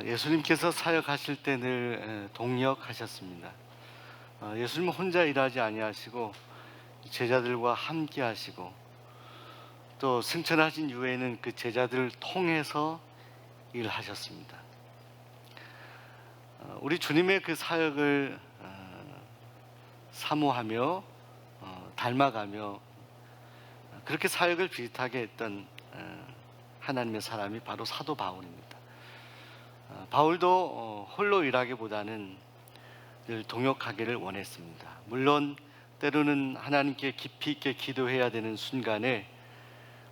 예수님께서 사역하실 때 늘 동역하셨습니다. 예수님은 혼자 일하지 아니하시고 제자들과 함께 하시고 또 승천하신 이후에는 그 제자들을 통해서 일하셨습니다. 우리 주님의 그 사역을 사모하며 닮아가며 그렇게 사역을 비슷하게 했던 하나님의 사람이 바로 사도 바울입니다. 바울도 홀로 일하기보다는 늘 동역하기를 원했습니다. 물론 때로는 하나님께 깊이 있게 기도해야 되는 순간에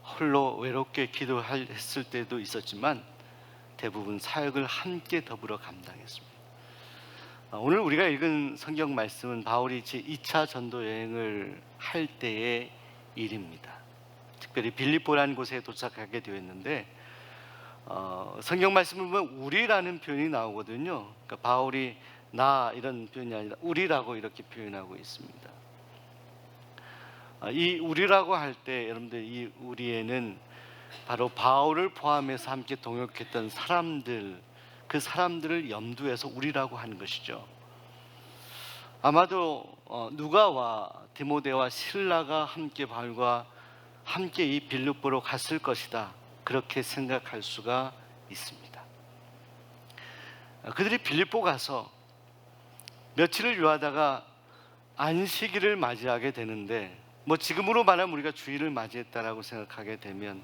홀로 외롭게 기도했을 때도 있었지만 대부분 사역을 함께 더불어 감당했습니다. 오늘 우리가 읽은 성경 말씀은 바울이 제2차 전도 여행을 할 때의 일입니다. 특별히 빌립보라는 곳에 도착하게 되었는데 성경 말씀을 보면 우리라는 표현이 나오거든요. 그러니까 바울이 나 이런 표현이 아니라 우리라고 이렇게 표현하고 있습니다. 이 우리라고 할 때 여러분들 이 우리에는 바로 바울을 포함해서 함께 동역했던 사람들, 그 사람들을 염두해서 우리라고 하는 것이죠. 아마도 누가와 디모데와 실라가 함께 바울과 함께 이 빌립보로 갔을 것이다, 그렇게 생각할 수가 있습니다. 그들이 빌립보 가서 며칠을 유하다가 안식일을 맞이하게 되는데, 지금으로 말하면 우리가 주일을 맞이했다라고 생각하게 되면,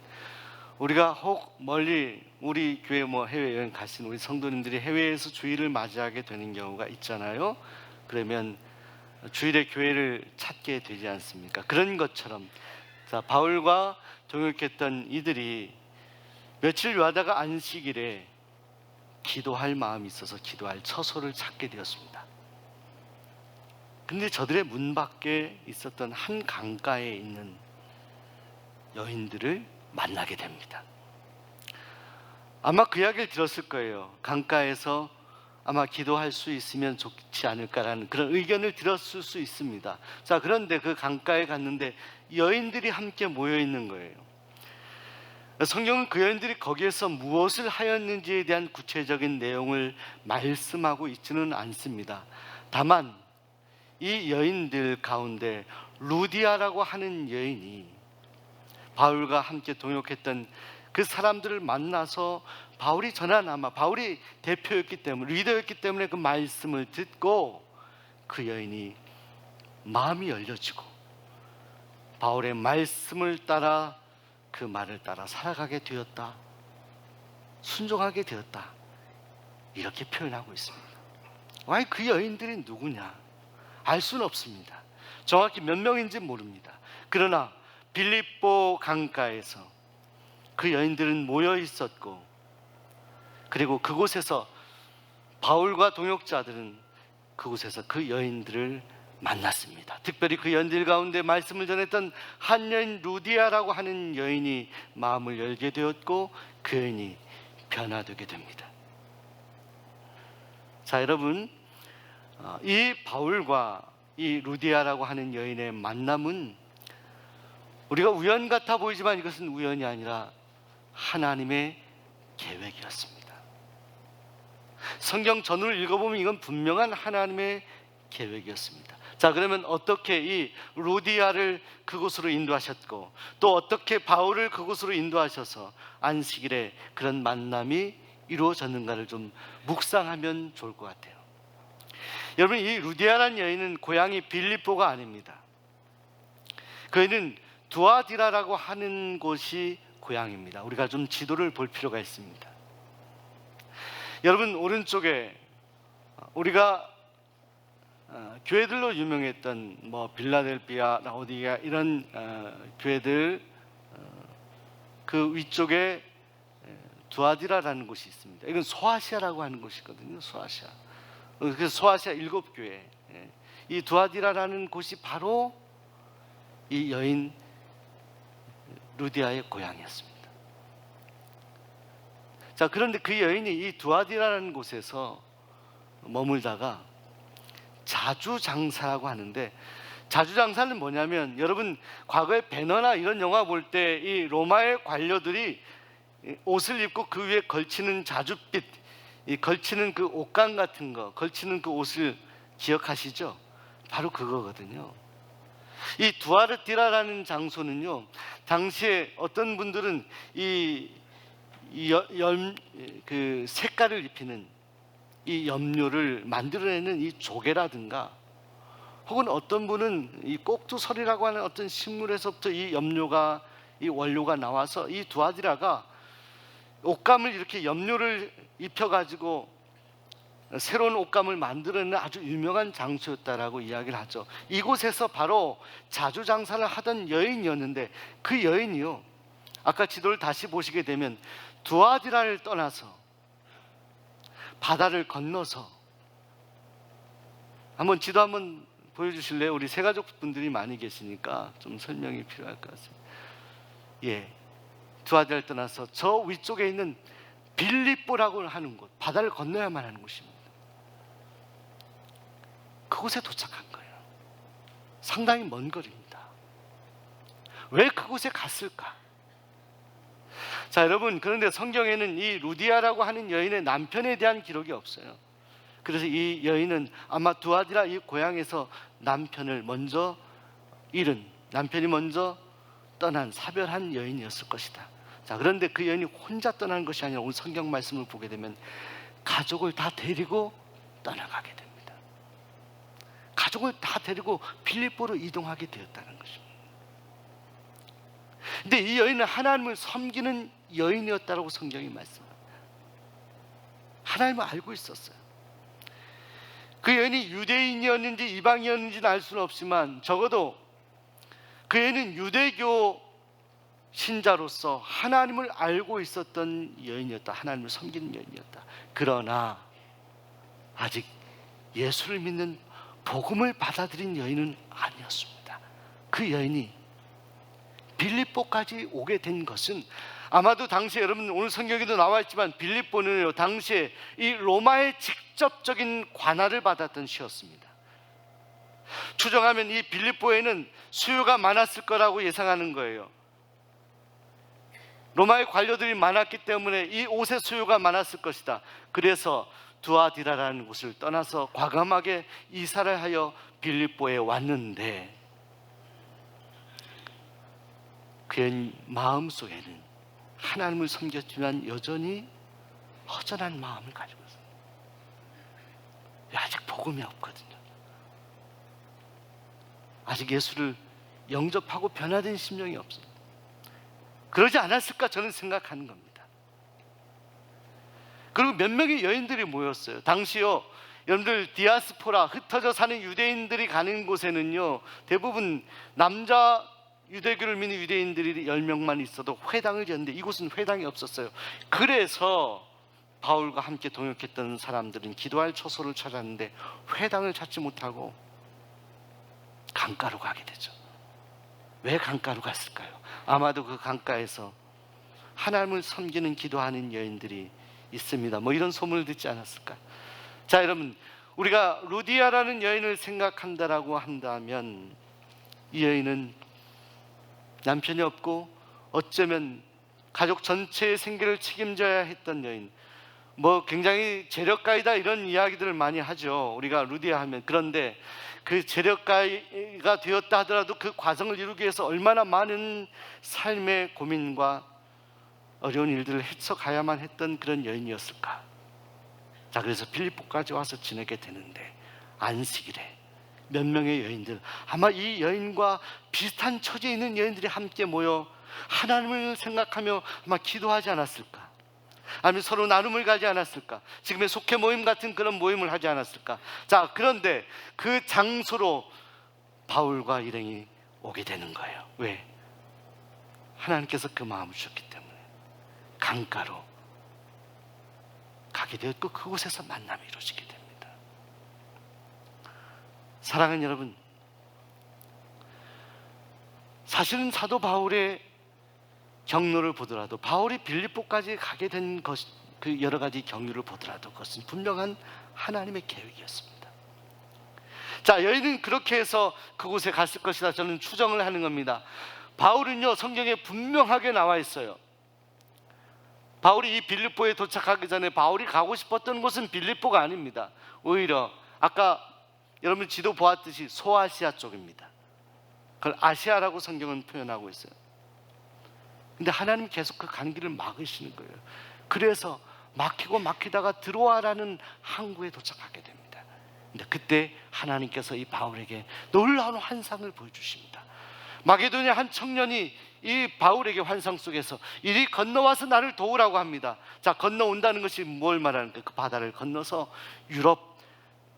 우리가 혹 멀리 우리 교회 해외여행 가신 우리 성도님들이 해외에서 주일을 맞이하게 되는 경우가 있잖아요. 그러면 주일에 교회를 찾게 되지 않습니까? 그런 것처럼 바울과 동역했던 이들이 며칠 유하다가 안식일에 기도할 마음이 있어서 기도할 처소를 찾게 되었습니다. 근데 저들의 문 밖에 있었던 한 강가에 있는 여인들을 만나게 됩니다. 아마 그 이야기를 들었을 거예요. 강가에서 아마 기도할 수 있으면 좋지 않을까라는 그런 의견을 들었을 수 있습니다. 그런데 그 강가에 갔는데 여인들이 함께 모여 있는 거예요. 성경은 그 여인들이 거기에서 무엇을 하였는지에 대한 구체적인 내용을 말씀하고 있지는 않습니다. 다만 이 여인들 가운데 루디아라고 하는 여인이 바울과 함께 동역했던 그 사람들을 만나서 바울이 전한, 아마 바울이 대표였기 때문에, 리더였기 때문에 그 말씀을 듣고 그 여인이 마음이 열려지고 바울의 말씀을 따라, 그 말을 따라 살아가게 되었다, 순종하게 되었다, 이렇게 표현하고 있습니다. 왜 그 여인들이 누구냐? 알 수는 없습니다. 정확히 몇 명인지 모릅니다. 그러나 빌립보 강가에서 그 여인들은 모여 있었고, 그리고 그곳에서 바울과 동역자들은 그곳에서 그 여인들을 만났습니다. 특별히 그 여인들 가운데 말씀을 전했던 한 여인 루디아라고 하는 여인이 마음을 열게 되었고 그 여인이 변화되게 됩니다. 여러분, 이 바울과 이 루디아라고 하는 여인의 만남은 우리가 우연 같아 보이지만 이것은 우연이 아니라 하나님의 계획이었습니다. 성경 전후를 읽어보면 이건 분명한 하나님의 계획이었습니다. 그러면 어떻게 이 루디아를 그곳으로 인도하셨고, 또 어떻게 바울을 그곳으로 인도하셔서 안식일에 그런 만남이 이루어졌는가를 좀 묵상하면 좋을 것 같아요. 여러분, 이 루디아라는 여인은 고향이 빌립보가 아닙니다. 그녀는 두아디라라고 하는 곳이 고향입니다. 우리가 좀 지도를 볼 필요가 있습니다. 여러분, 오른쪽에 우리가 교회들로 유명했던 빌라델피아, 라오디게아 이런 교회들, 그 위쪽에 두아디라라는 곳이 있습니다. 이건 소아시아라고 하는 곳이거든요. 소아시아. 그래서 소아시아 7교회, 이 두아디라라는 곳이 바로 이 여인 루디아의 고향이었습니다. 그런데 그 여인이 이 두아디라라는 곳에서 머물다가 자주장사라고 하는데, 자주장사는 뭐냐면, 여러분 과거에 배너나 이런 영화 볼 때 이 로마의 관료들이 옷을 입고 그 위에 걸치는 자줏빛, 이 걸치는 그 옷감 같은 거, 걸치는 그 옷을 기억하시죠? 바로 그거거든요. 이 두아르디라라는 장소는요, 당시에 어떤 분들은 그 색깔을 입히는 이 염료를 만들어내는 이 조개라든가, 혹은 어떤 분은 이 꼭두설이라고 하는 어떤 식물에서부터 이 염료가, 이 원료가 나와서 이 두아디라가 옷감을 이렇게 염료를 입혀가지고 새로운 옷감을 만들어내는 아주 유명한 장소였다라고 이야기를 하죠. 이곳에서 바로 자주 장사를 하던 여인이었는데, 그 여인이요, 아까 지도를 다시 보시게 되면 두아디라를 떠나서 바다를 건너서, 한번 지도 한번 보여주실래요? 우리 세가족 분들이 많이 계시니까 좀 설명이 필요할 것 같습니다. 예, 두아디라를 떠나서 저 위쪽에 있는 빌립보라고 하는 곳, 바다를 건너야만 하는 곳입니다. 그곳에 도착한 거예요. 상당히 먼 거리입니다. 왜 그곳에 갔을까? 자, 여러분, 그런데 성경에는 이 루디아라고 하는 여인의 남편에 대한 기록이 없어요. 그래서 이 여인은 아마 두아디라 이 고향에서 남편을 먼저 잃은, 남편이 먼저 떠난, 사별한 여인이었을 것이다. 자, 그런데 그 여인이 혼자 떠난 것이 아니라 오늘 성경 말씀을 보게 되면 가족을 다 데리고 떠나가게 됩니다. 가족을 다 데리고 빌립보로 이동하게 되었다는 것입니다. 근데 이 여인은 하나님을 섬기는 여인이었다고 성경이 말씀합니다. 하나님을 알고 있었어요. 그 여인이 유대인이었는지 이방인이었는지는 알 수는 없지만, 적어도 그 여인은 유대교 신자로서 하나님을 알고 있었던 여인이었다. 하나님을 섬기는 여인이었다. 그러나 아직 예수를 믿는, 복음을 받아들인 여인은 아니었습니다. 그 여인이 빌립보까지 오게 된 것은, 아마도 당시에, 여러분 오늘 성경에도 나와 있지만 빌립보는 당시에 이 로마의 직접적인 관할을 받았던 시였습니다. 추정하면 이 빌립보에는 수요가 많았을 거라고 예상하는 거예요. 로마의 관료들이 많았기 때문에 이 옷의 수요가 많았을 것이다. 그래서 두아디라라는 곳을 떠나서 과감하게 이사를 하여 빌립보에 왔는데, 그의 마음속에는 하나님을 섬겼지만 여전히 허전한 마음을 가지고 있어요. 아직 복음이 없거든요. 아직 예수를 영접하고 변화된 심령이 없어요. 그러지 않았을까 저는 생각하는 겁니다. 그리고 몇 명의 여인들이 모였어요. 당시요, 여러분들 디아스포라, 흩어져 사는 유대인들이 가는 곳에는요, 대부분 남자 유대교를 믿는 유대인들이 10명만 있어도 회당을 지었는데 이곳은 회당이 없었어요. 그래서 바울과 함께 동역했던 사람들은 기도할 처소를 찾았는데 회당을 찾지 못하고 강가로 가게 되죠. 왜 강가로 갔을까요? 아마도 그 강가에서 하나님을 섬기는, 기도하는 여인들이 있습니다. 뭐 이런 소문을 듣지 않았을까? 자, 여러분, 우리가 루디아라는 여인을 생각한다라고 한다면, 이 여인은 남편이 없고 어쩌면 가족 전체의 생계를 책임져야 했던 여인, 뭐 굉장히 재력가이다 이런 이야기들을 많이 하죠, 우리가 루디아 하면. 그런데 그 재력가가 되었다 하더라도 그 과정을 이루기 위해서 얼마나 많은 삶의 고민과 어려운 일들을 헤쳐가야만 했던 그런 여인이었을까. 자, 그래서 빌립보까지 와서 지내게 되는데 안식일에 몇 명의 여인들, 아마 이 여인과 비슷한 처지에 있는 여인들이 함께 모여 하나님을 생각하며 아마 기도하지 않았을까? 아니면 서로 나눔을 가지 않았을까? 지금의 속회 모임 같은 그런 모임을 하지 않았을까? 자, 그런데 그 장소로 바울과 일행이 오게 되는 거예요. 왜? 하나님께서 그 마음을 주셨기 때문에 강가로 가게 되었고 그곳에서 만남이 이루어지게 됩니다. 사랑하는 여러분, 사실은 사도 바울의 경로를 보더라도, 바울이 빌립보까지 가게 된 것, 그 여러 가지 경유를 보더라도 그것은 분명한 하나님의 계획이었습니다. 자, 여인은 그렇게 해서 그곳에 갔을 것이다 저는 추정을 하는 겁니다. 바울은요, 성경에 분명하게 나와 있어요. 바울이 이 빌립보에 도착하기 전에 바울이 가고 싶었던 곳은 빌립보가 아닙니다. 오히려 아까 여러분 지도 보았듯이 소아시아 쪽입니다. 그걸 아시아라고 성경은 표현하고 있어요. 근데 하나님 계속 그 가는 길을 막으시는 거예요. 그래서 막히다가 들어와라는 항구에 도착하게 됩니다. 근데 그때 하나님께서 이 바울에게 놀라운 환상을 보여주십니다. 마게도냐 한 청년이 이 바울에게 환상 속에서 이리 건너와서 나를 도우라고 합니다. 자, 건너온다는 것이 뭘 말하는 거예요? 그 바다를 건너서 유럽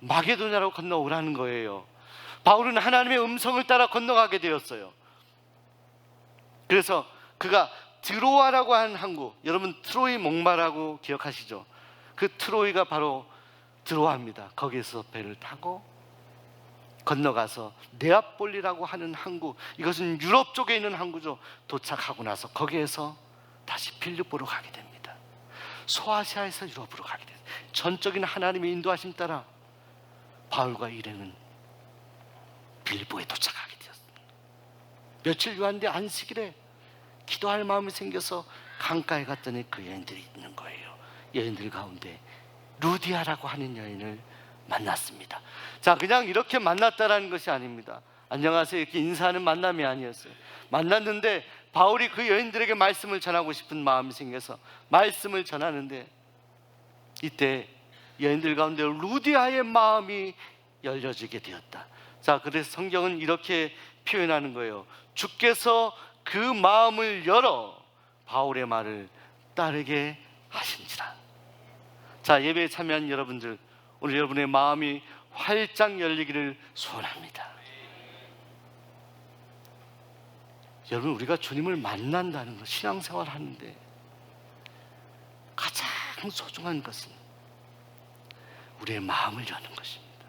마게도냐로 건너오라는 거예요. 바울은 하나님의 음성을 따라 건너가게 되었어요. 그래서 그가 드로아라고 하는 항구, 여러분 트로이 목마라고 기억하시죠? 그 트로이가 바로 드로아입니다. 거기에서 배를 타고 건너가서 네아폴리라고 하는 항구, 이것은 유럽 쪽에 있는 항구죠. 도착하고 나서 거기에서 다시 빌립보로 가게 됩니다. 소아시아에서 유럽으로 가게 됩니다. 전적인 하나님의 인도하심 따라 바울과 일행은 빌립보에 도착하게 되었습니다. 며칠 유한데 안식일에 기도할 마음이 생겨서 강가에 갔더니 그 여인들이 있는 거예요. 여인들 가운데 루디아라고 하는 여인을 만났습니다. 자, 그냥 이렇게 만났다라는 것이 아닙니다. 안녕하세요 이렇게 인사하는 만남이 아니었어요. 만났는데 바울이 그 여인들에게 말씀을 전하고 싶은 마음이 생겨서 말씀을 전하는데 이때 여인들 가운데 루디아의 마음이 열려지게 되었다. 자, 그래서 성경은 이렇게 표현하는 거예요. 주께서 그 마음을 열어 바울의 말을 따르게 하신지라. 자, 예배에 참여한 여러분들, 오늘 여러분의 마음이 활짝 열리기를 소원합니다. 여러분, 우리가 주님을 만난다는 것, 신앙생활 하는데 가장 소중한 것은 우리의 마음을 여는 것입니다.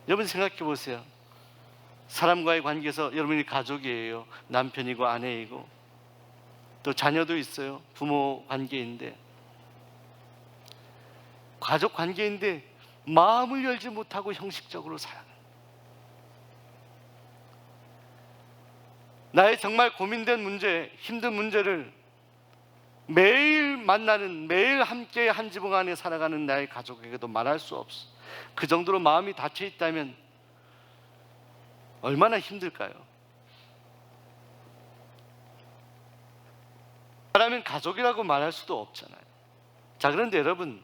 여러분 생각해 보세요. 사람과의 관계에서 여러분이 가족이에요. 남편이고 아내이고 또 자녀도 있어요. 부모 관계인데, 가족 관계인데 마음을 열지 못하고 형식적으로 살아가는, 나의 정말 고민된 문제, 힘든 문제를 매일 만나는, 매일 함께 한 지붕 안에 살아가는 나의 가족에게도 말할 수 없어. 그 정도로 마음이 닫혀 있다면 얼마나 힘들까요? 사람은 가족이라고 말할 수도 없잖아요. 자, 그런데 여러분,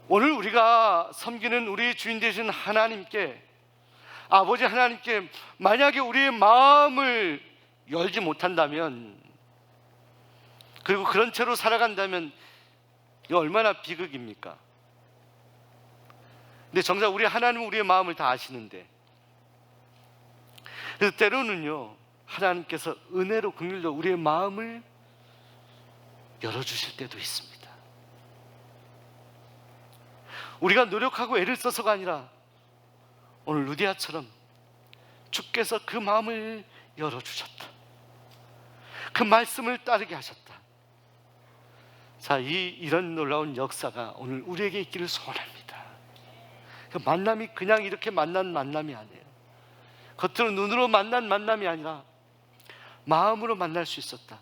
오늘 우리가 섬기는 우리 주인 되신 하나님께, 아버지 하나님께 만약에 우리의 마음을 열지 못한다면, 그리고 그런 채로 살아간다면 이거 얼마나 비극입니까? 근데 정작 우리 하나님은 우리의 마음을 다 아시는데, 그래서 때로는요 하나님께서 은혜로 긍휼로 우리의 마음을 열어주실 때도 있습니다. 우리가 노력하고 애를 써서가 아니라 오늘 루디아처럼 주께서 그 마음을 열어주셨다. 그 말씀을 따르게 하셨다. 자, 이런 놀라운 역사가 오늘 우리에게 있기를 소원합니다. 그 만남이 그냥 이렇게 만난 만남이 아니에요. 겉으로 눈으로 만난 만남이 아니라 마음으로 만날 수 있었다.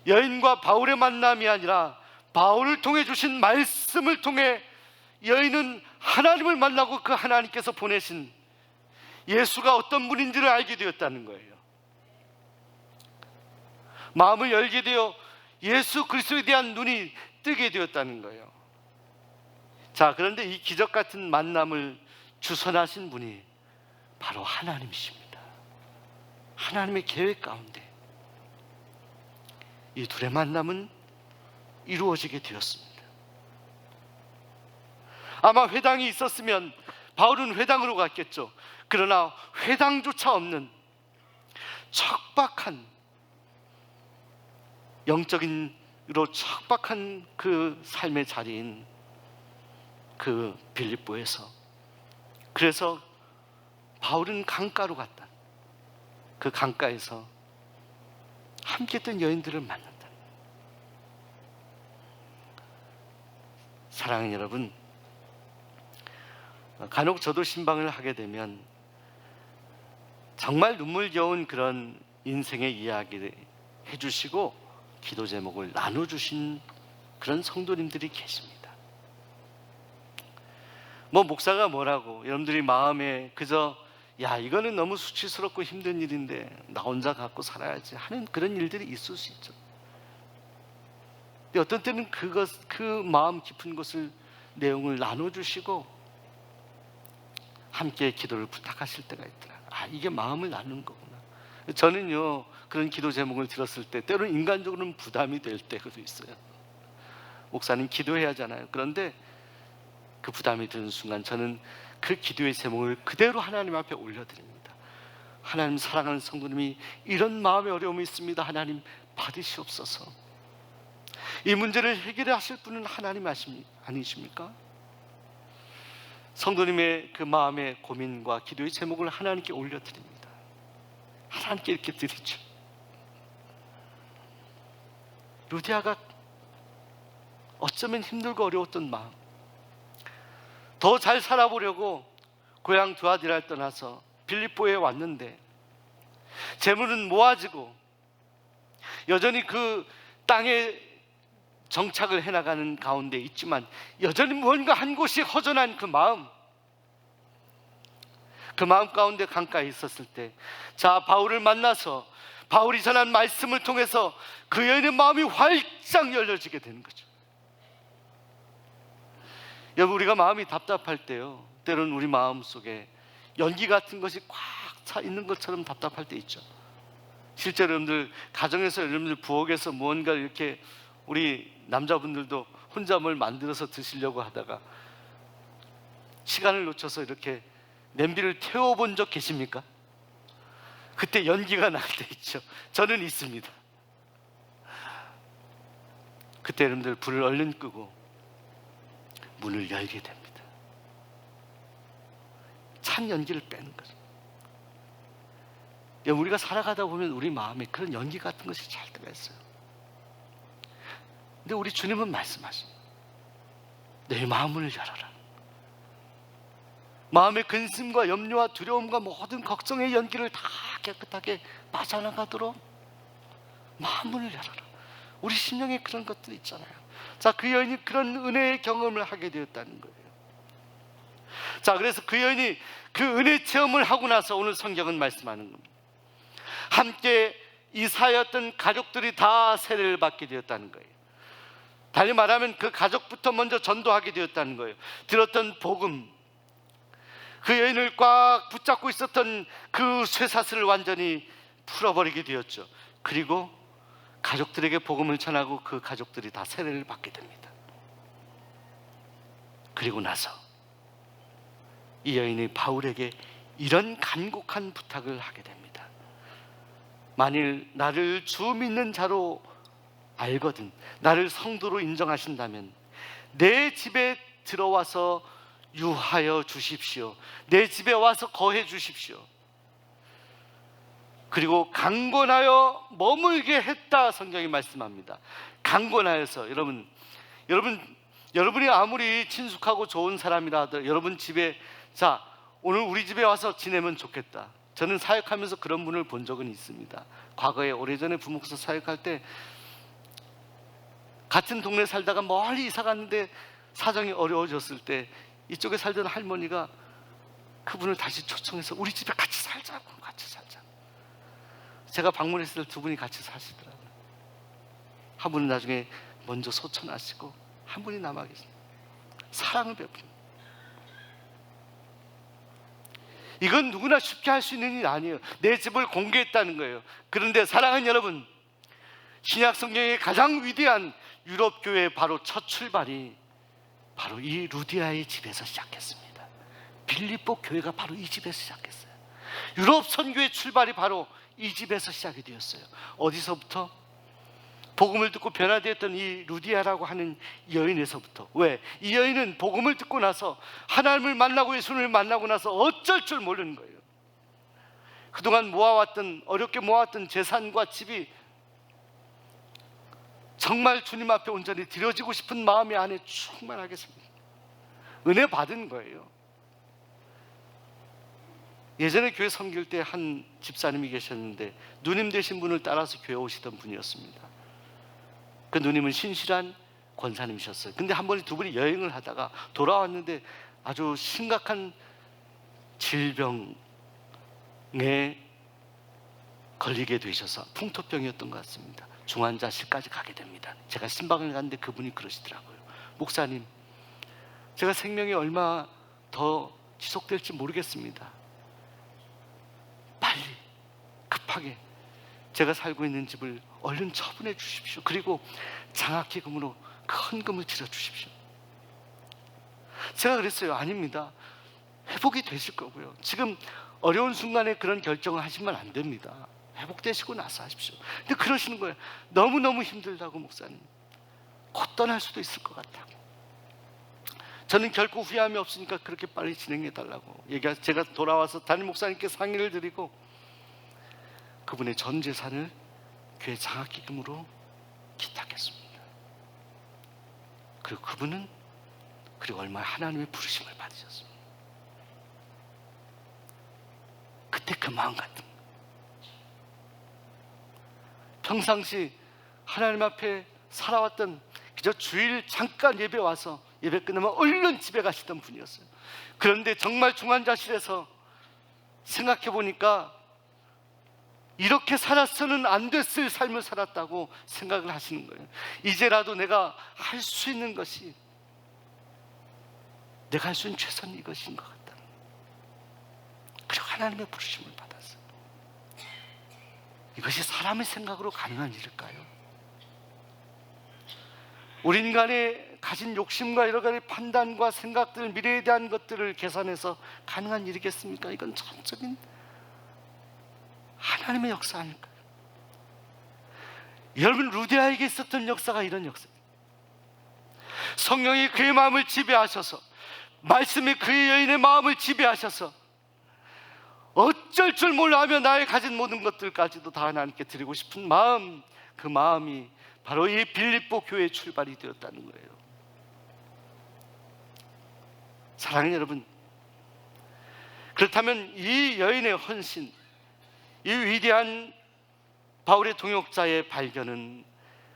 여인과 바울의 만남이 아니라 바울을 통해 주신 말씀을 통해 여인은 하나님을 만나고 그 하나님께서 보내신 예수가 어떤 분인지를 알게 되었다는 거예요. 마음을 열게 되어 예수 그리스도에 대한 눈이 뜨게 되었다는 거예요. 자, 그런데 이 기적 같은 만남을 주선하신 분이 바로 하나님이십니다. 하나님의 계획 가운데 이 둘의 만남은 이루어지게 되었습니다. 아마 회당이 있었으면 바울은 회당으로 갔겠죠. 그러나 회당조차 없는 척박한, 영적인으로 척박한 그 삶의 자리인 그 빌립보에서, 그래서 바울은 강가로 갔다. 그 강가에서 함께 했던 여인들을 만난다. 사랑하는 여러분, 간혹 저도 신방을 하게 되면 정말 눈물겨운 그런 인생의 이야기를 해주시고 기도 제목을 나눠주신 그런 성도님들이 계십니다. 뭐 목사가 뭐라고 여러분들이 마음에 그저 야 이거는 너무 수치스럽고 힘든 일인데 나 혼자 갖고 살아야지 하는 그런 일들이 있을 수 있죠. 근데 어떤 때는 그 마음 깊은 것을 내용을 나눠주시고 함께 기도를 부탁하실 때가 있더라. 아 이게 마음을 나누는 거구나. 저는요 그런 기도 제목을 들었을 때 때로는 인간적으로는 부담이 될 때도 있어요. 목사님 기도해야 하잖아요. 그런데 그 부담이 드는 순간 저는 그 기도의 제목을 그대로 하나님 앞에 올려드립니다. 하나님 사랑하는 성도님이 이런 마음의 어려움이 있습니다. 하나님 받으시옵소서. 이 문제를 해결하실 분은 하나님 아니십니까? 성도님의 그 마음의 고민과 기도의 제목을 하나님께 올려드립니다. 하나님께 이렇게 드리죠. 루디아가 어쩌면 힘들고 어려웠던 마음, 더 잘 살아보려고 고향 두 아들을 떠나서 빌립보에 왔는데 재물은 모아지고 여전히 그 땅에 정착을 해나가는 가운데 있지만 여전히 무언가 한 곳이 허전한 그 마음 가운데 강가에 있었을 때 자 바울을 만나서 바울이 전한 말씀을 통해서 그 여인의 마음이 활짝 열려지게 되는 거죠. 여러분 우리가 마음이 답답할 때요 때로는 우리 마음 속에 연기 같은 것이 꽉 차 있는 것처럼 답답할 때 있죠. 실제로 여러분들 가정에서 여러분들 부엌에서 무언가 이렇게 우리 남자분들도 혼자 뭘 만들어서 드시려고 하다가 시간을 놓쳐서 이렇게 냄비를 태워본 적 계십니까? 그때 연기가 날 때 있죠. 저는 있습니다. 그때 여러분들 불을 얼른 끄고 문을 열게 됩니다. 찬 연기를 빼는 거죠. 우리가 살아가다 보면 우리 마음에 그런 연기 같은 것이 잘 때가 있어요. 근데 우리 주님은 말씀하십니다. 내 마음을 열어라. 마음의 근심과 염려와 두려움과 모든 걱정의 연기를 다 깨끗하게 빠져나가도록 마음을 열어라. 우리 심령에 그런 것들이 있잖아요. 자, 그 여인이 그런 은혜의 경험을 하게 되었다는 거예요. 자, 그래서 그 여인이 그 은혜 체험을 하고 나서 오늘 성경은 말씀하는 겁니다. 함께 이사였던 가족들이 다 세례를 받게 되었다는 거예요. 달리 말하면 그 가족부터 먼저 전도하게 되었다는 거예요. 들었던 복음, 그 여인을 꽉 붙잡고 있었던 그 쇠사슬을 완전히 풀어버리게 되었죠. 그리고 가족들에게 복음을 전하고 그 가족들이 다 세례를 받게 됩니다. 그리고 나서 이 여인이 바울에게 이런 간곡한 부탁을 하게 됩니다. 만일 나를 주 믿는 자로 알거든 나를 성도로 인정하신다면 내 집에 들어와서 유하여 주십시오. 내 집에 와서 거해 주십시오. 그리고 강권하여 머물게 했다 성경이 말씀합니다. 강권하여서 여러분이 아무리 친숙하고 좋은 사람이라 하더라도 여러분 집에 자 오늘 우리 집에 와서 지내면 좋겠다. 저는 사역하면서 그런 분을 본 적은 있습니다. 과거에 오래전에 부목사 사역할 때 같은 동네 살다가 멀리 이사 갔는데 사정이 어려워졌을 때 이쪽에 살던 할머니가 그분을 다시 초청해서 우리 집에 같이 살자고. 제가 방문했을 때 두 분이 같이 사시더라고요. 한 분은 나중에 먼저 소천하시고 한 분이 남아 계십니다. 사랑을 베풉니다. 이건 누구나 쉽게 할 수 있는 일이 아니에요. 내 집을 공개했다는 거예요. 그런데 사랑하는 여러분, 신약 성경의 가장 위대한 유럽 교회의 바로 첫 출발이 바로 이 루디아의 집에서 시작했습니다. 빌립보 교회가 바로 이 집에서 시작했어요. 유럽 선교의 출발이 바로 이 집에서 시작이 되었어요. 어디서부터? 복음을 듣고 변화되었던 이 루디아라고 하는 여인에서부터. 왜? 이 여인은 복음을 듣고 나서 하나님을 만나고 예수님을 만나고 나서 어쩔 줄 모르는 거예요. 그동안 어렵게 모아왔던 재산과 집이 정말 주님 앞에 온전히 드려지고 싶은 마음이 안에 충만하겠습니다. 은혜 받은 거예요. 예전에 교회 섬길 때 한 집사님이 계셨는데 누님 되신 분을 따라서 교회 오시던 분이었습니다. 그 누님은 신실한 권사님이셨어요. 근데 한 번에 두 분이 여행을 하다가 돌아왔는데 아주 심각한 질병에 걸리게 되셔서 풍토병이었던 것 같습니다. 중환자실까지 가게 됩니다. 제가 신방을 갔는데 그분이 그러시더라고요. 목사님, 제가 생명이 얼마 더 지속될지 모르겠습니다. 빨리 급하게 제가 살고 있는 집을 얼른 처분해 주십시오. 그리고 장학기금으로 큰 금을 들여 주십시오. 제가 그랬어요. 아닙니다. 회복이 되실 거고요. 지금 어려운 순간에 그런 결정을 하시면 안 됩니다. 회복되시고 나서 하십시오. 근데 그러시는 거예요. 너무너무 힘들다고 목사님. 곧 떠날 수도 있을 것 같다고. 저는 결코 후회함이 없으니까 그렇게 빨리 진행해 달라고 얘기해서 제가 돌아와서 담임 목사님께 상의를 드리고 그분의 전 재산을 교회 장학기금으로 기탁했습니다. 그리고 그분은 얼마나 하나님의 부르심을 받으셨습니다. 그때 그 마음 같은 거. 평상시 하나님 앞에 살아왔던 그저 주일 잠깐 예배 와서 예배 끝나면 얼른 집에 가시던 분이었어요. 그런데 정말 중환자실에서 생각해 보니까 이렇게 살아서는 안 됐을 삶을 살았다고 생각을 하시는 거예요. 이제라도 내가 할 수 있는 것이, 내가 할 수 있는 최선이 이것인 것 같다. 그리고 하나님의 부르심을 받았어요. 이것이 사람의 생각으로 가능한 일일까요? 우리 인간의 가진 욕심과 여러 가지 판단과 생각들, 미래에 대한 것들을 계산해서 가능한 일이겠습니까? 이건 전적인 하나님의 역사 아닐까요? 여러분, 루디아에게 있었던 역사가 이런 역사예요. 성령이 그의 마음을 지배하셔서, 말씀이 그의 여인의 마음을 지배하셔서 어쩔 줄 몰라 하며 나의 가진 모든 것들까지도 다 하나님께 드리고 싶은 마음, 그 마음이 바로 이 빌립보 교회의 출발이 되었다는 거예요. 사랑하는 여러분, 그렇다면 이 여인의 헌신, 이 위대한 바울의 동역자의 발견은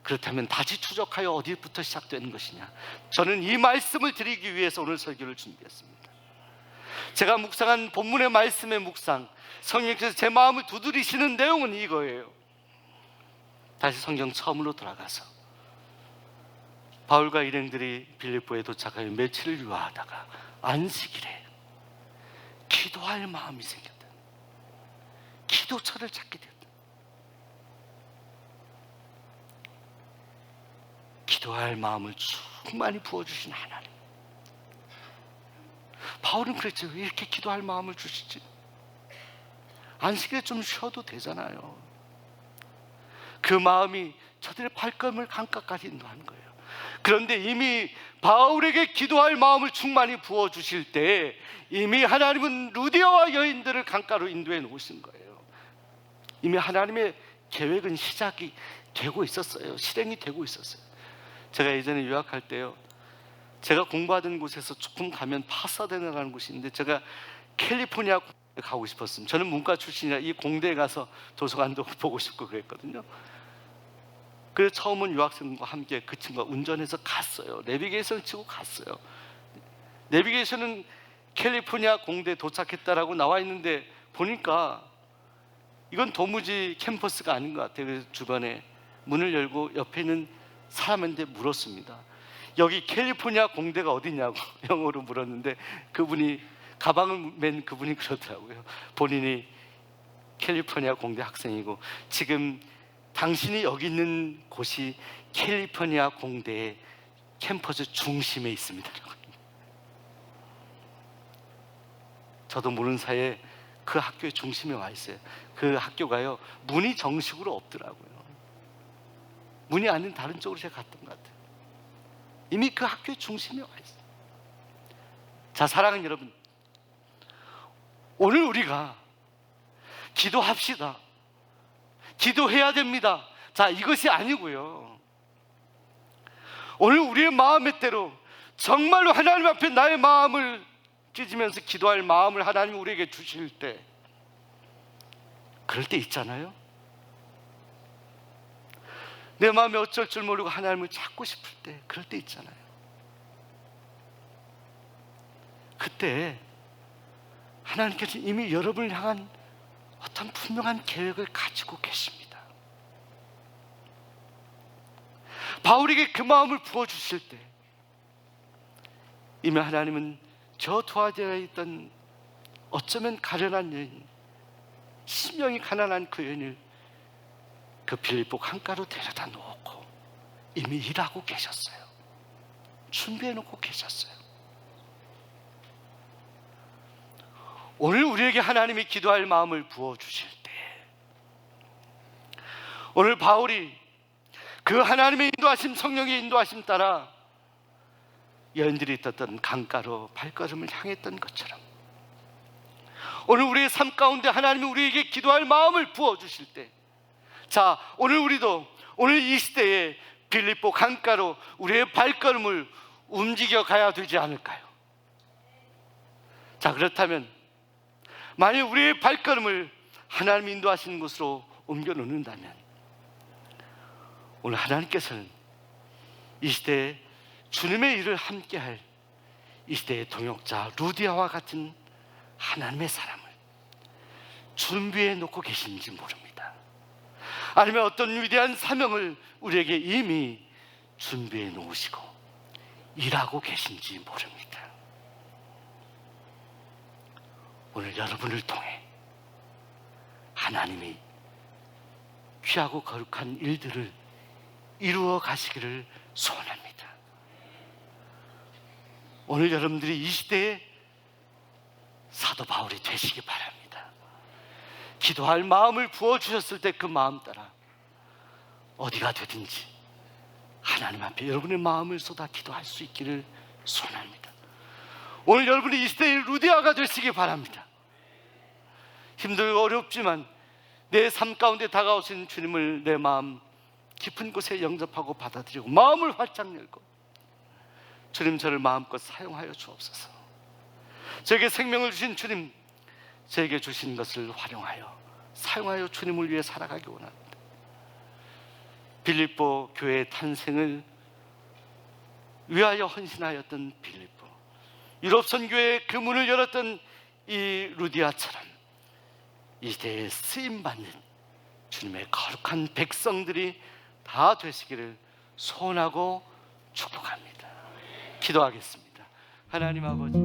그렇다면 다시 추적하여 어디부터 시작되는 것이냐? 저는 이 말씀을 드리기 위해서 오늘 설교를 준비했습니다. 제가 묵상한 본문의 말씀의 묵상, 성령께서 제 마음을 두드리시는 내용은 이거예요. 다시 성경 처음으로 돌아가서 바울과 일행들이 빌립보에 도착하여 며칠을 유하다가 안식일에 기도할 마음이 생겼다. 기도처를 찾게 되었다. 기도할 마음을 충만히 부어주신 하나님. 바울은 그랬죠. 왜 이렇게 기도할 마음을 주시지? 안식일에 좀 쉬어도 되잖아요. 그 마음이 저들의 발걸음을 강가까지 인도하는 거예요. 그런데 이미 바울에게 기도할 마음을 충만히 부어주실 때 이미 하나님은 루디아와 여인들을 강가로 인도해 놓으신 거예요. 이미 하나님의 계획은 시작이 되고 있었어요. 실행이 되고 있었어요. 제가 예전에 유학할 때요, 제가 공부하던 곳에서 조금 가면 파사데나라는 곳이 있는데 제가 캘리포니아 가고 싶었습니다. 저는 문과 출신이라 이 공대에 가서 도서관도 보고 싶고 그랬거든요. 그래서 처음은 유학생과 함께 그 친구가 운전해서 갔어요. 내비게이션 치고 갔어요. 내비게이션은 캘리포니아 공대에 도착했다라고 나와 있는데 보니까 이건 도무지 캠퍼스가 아닌 것 같아요. 그래서 주변에 문을 열고 옆에 있는 사람한테 물었습니다. 여기 캘리포니아 공대가 어디냐고 영어로 물었는데 그분이, 가방을 맨 그분이 그러더라고요. 본인이 캘리포니아 공대 학생이고 지금 당신이 여기 있는 곳이 캘리포니아 공대의 캠퍼스 중심에 있습니다. 저도 모르는 사이에 그 학교의 중심에 와 있어요. 그 학교가요, 문이 정식으로 없더라고요. 문이 아닌 다른 쪽으로 제가 갔던 것 같아요. 이미 그 학교의 중심에 와 있어요. 자, 사랑하는 여러분, 오늘 우리가 기도합시다, 기도해야 됩니다, 자, 이것이 아니고요, 오늘 우리의 마음의 대로 정말로 하나님 앞에 나의 마음을 찢으면서 기도할 마음을 하나님이 우리에게 주실 때, 그럴 때 있잖아요, 내 마음에 어쩔 줄 모르고 하나님을 찾고 싶을 때, 그럴 때 있잖아요. 그때 하나님께서 이미 여러분을 향한 어떤 분명한 계획을 가지고 계십니다. 바울에게 그 마음을 부어주실 때 이미 하나님은 저 도화지에 있던 어쩌면 가련한 여인, 심령이 가난한 그 여인을 그 빌립보 강가로 데려다 놓고 이미 일하고 계셨어요. 준비해 놓고 계셨어요. 오늘 우리에게 하나님이 기도할 마음을 부어주실 때, 오늘 바울이 그 하나님의 인도하심, 성령의 인도하심 따라 여인들이 있었던 강가로 발걸음을 향했던 것처럼, 오늘 우리의 삶 가운데 하나님이 우리에게 기도할 마음을 부어주실 때, 자, 오늘 우리도 오늘 이 시대에 빌립보 강가로 우리의 발걸음을 움직여 가야 되지 않을까요? 자, 그렇다면 만일 우리의 발걸음을 하나님이 인도하시는 곳으로 옮겨 놓는다면, 오늘 하나님께서는 이 시대에 주님의 일을 함께할 이 시대의 동역자 루디아와 같은 하나님의 사람을 준비해 놓고 계신지 모릅니다. 아니면 어떤 위대한 사명을 우리에게 이미 준비해 놓으시고 일하고 계신지 모릅니다. 오늘 여러분을 통해 하나님이 귀하고 거룩한 일들을 이루어 가시기를 소원합니다. 오늘 여러분들이 이 시대에 사도 바울이 되시기 바랍니다. 기도할 마음을 부어주셨을 때 그 마음 따라 어디가 되든지 하나님 앞에 여러분의 마음을 쏟아 기도할 수 있기를 소원합니다. 오늘 여러분이 이 시대의 루디아가 되시기 바랍니다. 힘들고 어렵지만 내 삶 가운데 다가오신 주님을 내 마음 깊은 곳에 영접하고 받아들이고 마음을 활짝 열고, 주님 저를 마음껏 사용하여 주옵소서. 저에게 생명을 주신 주님, 저에게 주신 것을 활용하여 사용하여 주님을 위해 살아가기 원합니다. 빌립보 교회의 탄생을 위하여 헌신하였던 빌립보, 유럽 선교의 그 문을 열었던 이 루디아처럼 이 시대에 쓰임받는 주님의 거룩한 백성들이 다 되시기를 소원하고 축복합니다. 기도하겠습니다. 하나님 아버지,